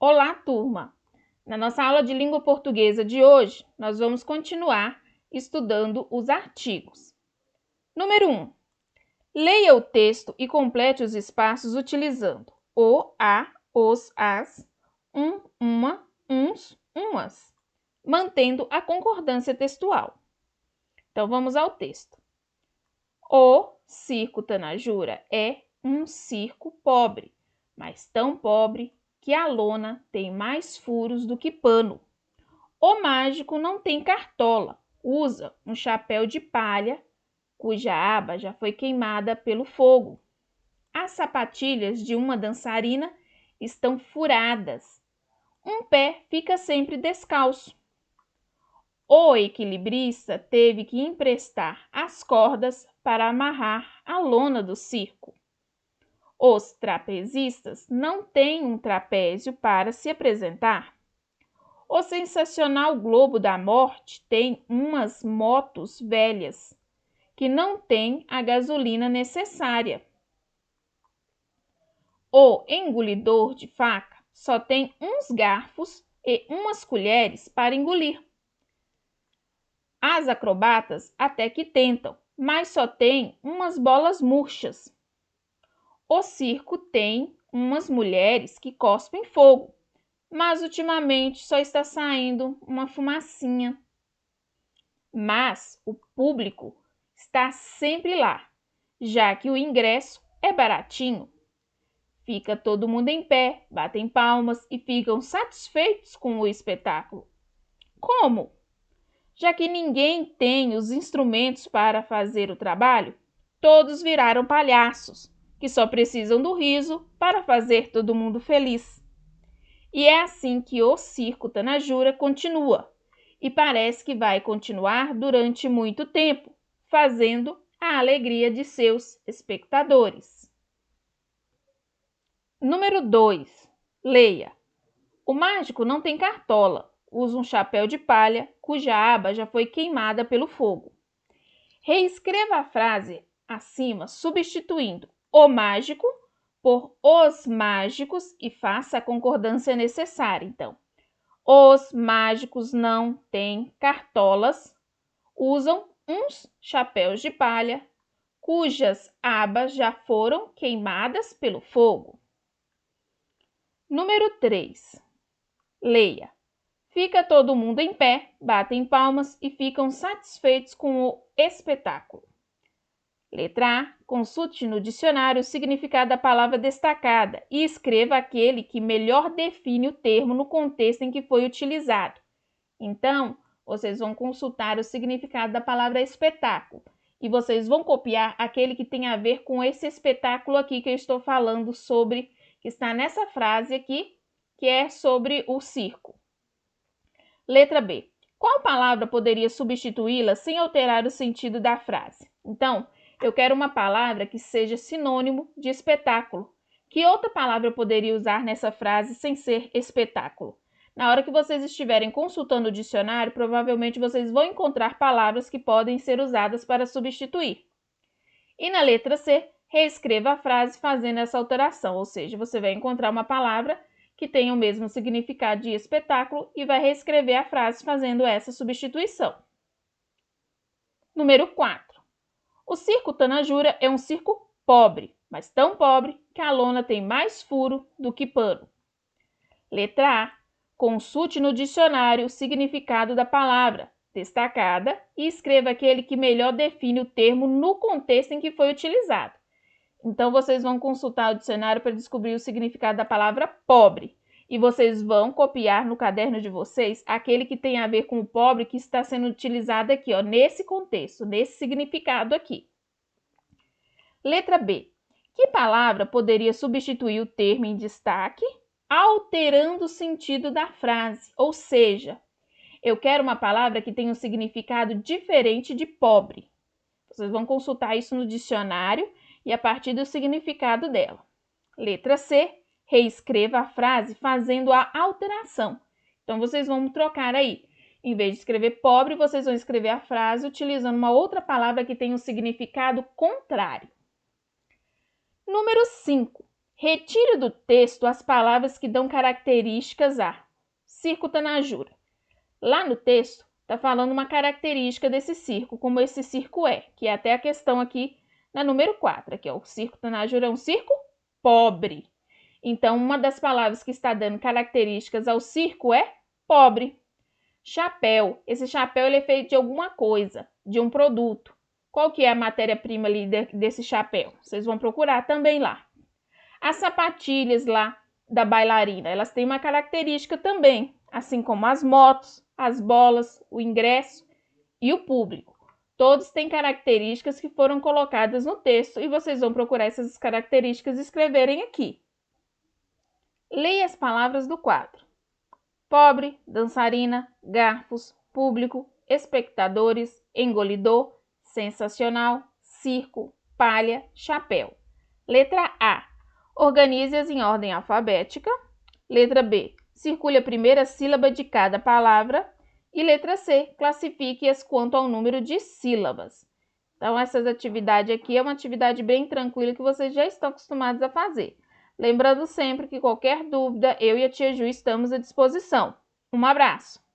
Olá, turma! Na nossa aula de língua portuguesa de hoje, nós vamos continuar estudando os artigos. Número 1. Leia o texto e complete os espaços utilizando o, a, os, as, uma, uns, umas, mantendo a concordância textual. Então, vamos ao texto. O circo Tanajura é um circo pobre, mas tão pobre que a lona tem mais furos do que pano. O mágico não tem cartola, usa um chapéu de palha, cuja aba já foi queimada pelo fogo. As sapatilhas de uma dançarina estão furadas. Um pé fica sempre descalço. O equilibrista teve que emprestar as cordas para amarrar a lona do circo. Os trapezistas não têm um trapézio para se apresentar. O sensacional Globo da Morte tem umas motos velhas que não têm a gasolina necessária. O engolidor de faca só tem uns garfos e umas colheres para engolir. As acrobatas até que tentam, mas só tem umas bolas murchas. O circo tem umas mulheres que cospem fogo, mas ultimamente só está saindo uma fumacinha. Mas o público está sempre lá, já que o ingresso é baratinho. Fica todo mundo em pé, batem palmas e ficam satisfeitos com o espetáculo. Como? Já que ninguém tem os instrumentos para fazer o trabalho, todos viraram palhaços, que só precisam do riso para fazer todo mundo feliz. E é assim que o circo Tanajura continua, e parece que vai continuar durante muito tempo, fazendo a alegria de seus espectadores. Número 2. Leia. O mágico não tem cartola, usa um chapéu de palha, cuja aba já foi queimada pelo fogo. Reescreva a frase acima, substituindo o mágico por os mágicos e faça a concordância necessária. Então, os mágicos não têm cartolas, usam uns chapéus de palha, cujas abas já foram queimadas pelo fogo. Número 3. Leia. Fica todo mundo em pé, batem palmas e ficam satisfeitos com o espetáculo. Letra A. Consulte no dicionário o significado da palavra destacada e escreva aquele que melhor define o termo no contexto em que foi utilizado. Então, vocês vão consultar o significado da palavra espetáculo e vocês vão copiar aquele que tem a ver com esse espetáculo aqui que eu estou falando sobre, que está nessa frase aqui, que é sobre o circo. Letra B. Qual palavra poderia substituí-la sem alterar o sentido da frase? Então, eu quero uma palavra que seja sinônimo de espetáculo. Que outra palavra eu poderia usar nessa frase sem ser espetáculo? Na hora que vocês estiverem consultando o dicionário, provavelmente vocês vão encontrar palavras que podem ser usadas para substituir. E na letra C, reescreva a frase fazendo essa alteração, ou seja, você vai encontrar uma palavra que tem o mesmo significado de espetáculo e vai reescrever a frase fazendo essa substituição. Número 4. O circo Tanajura é um circo pobre, mas tão pobre que a lona tem mais furo do que pano. Letra A. Consulte no dicionário o significado da palavra destacada e escreva aquele que melhor define o termo no contexto em que foi utilizado. Então, vocês vão consultar o dicionário para descobrir o significado da palavra pobre. E vocês vão copiar no caderno de vocês aquele que tem a ver com o pobre que está sendo utilizado aqui, ó, nesse contexto, nesse significado aqui. Letra B. Que palavra poderia substituir o termo em destaque, alterando o sentido da frase? Ou seja, eu quero uma palavra que tenha um significado diferente de pobre. Vocês vão consultar isso no dicionário e a partir do significado dela. Letra C. Reescreva a frase fazendo a alteração. Então, vocês vão trocar aí. Em vez de escrever pobre, vocês vão escrever a frase utilizando uma outra palavra que tenha um significado contrário. Número 5. Retire do texto as palavras que dão características a circo Tanajura. Lá no texto, está falando uma característica desse circo, como esse circo é, que é até a questão aqui na número 4, aqui, ó, o circo Tanajura é um circo pobre. Então, uma das palavras que está dando características ao circo é pobre. Chapéu. Esse chapéu ele é feito de alguma coisa, de um produto. Qual que é a matéria-prima ali desse chapéu? Vocês vão procurar também lá. As sapatilhas lá da bailarina, elas têm uma característica também, assim como as motos, as bolas, o ingresso e o público. Todos têm características que foram colocadas no texto e vocês vão procurar essas características e escreverem aqui. Leia as palavras do quadro. Pobre, dançarina, garfos, público, espectadores, engolidor, sensacional, circo, palha, chapéu. Letra A. Organize-as em ordem alfabética. Letra B. Circule a primeira sílaba de cada palavra. E letra C. Classifique-as quanto ao número de sílabas. Então, essa atividade aqui é uma atividade bem tranquila que vocês já estão acostumados a fazer. Lembrando sempre que qualquer dúvida, eu e a tia Ju estamos à disposição. Um abraço!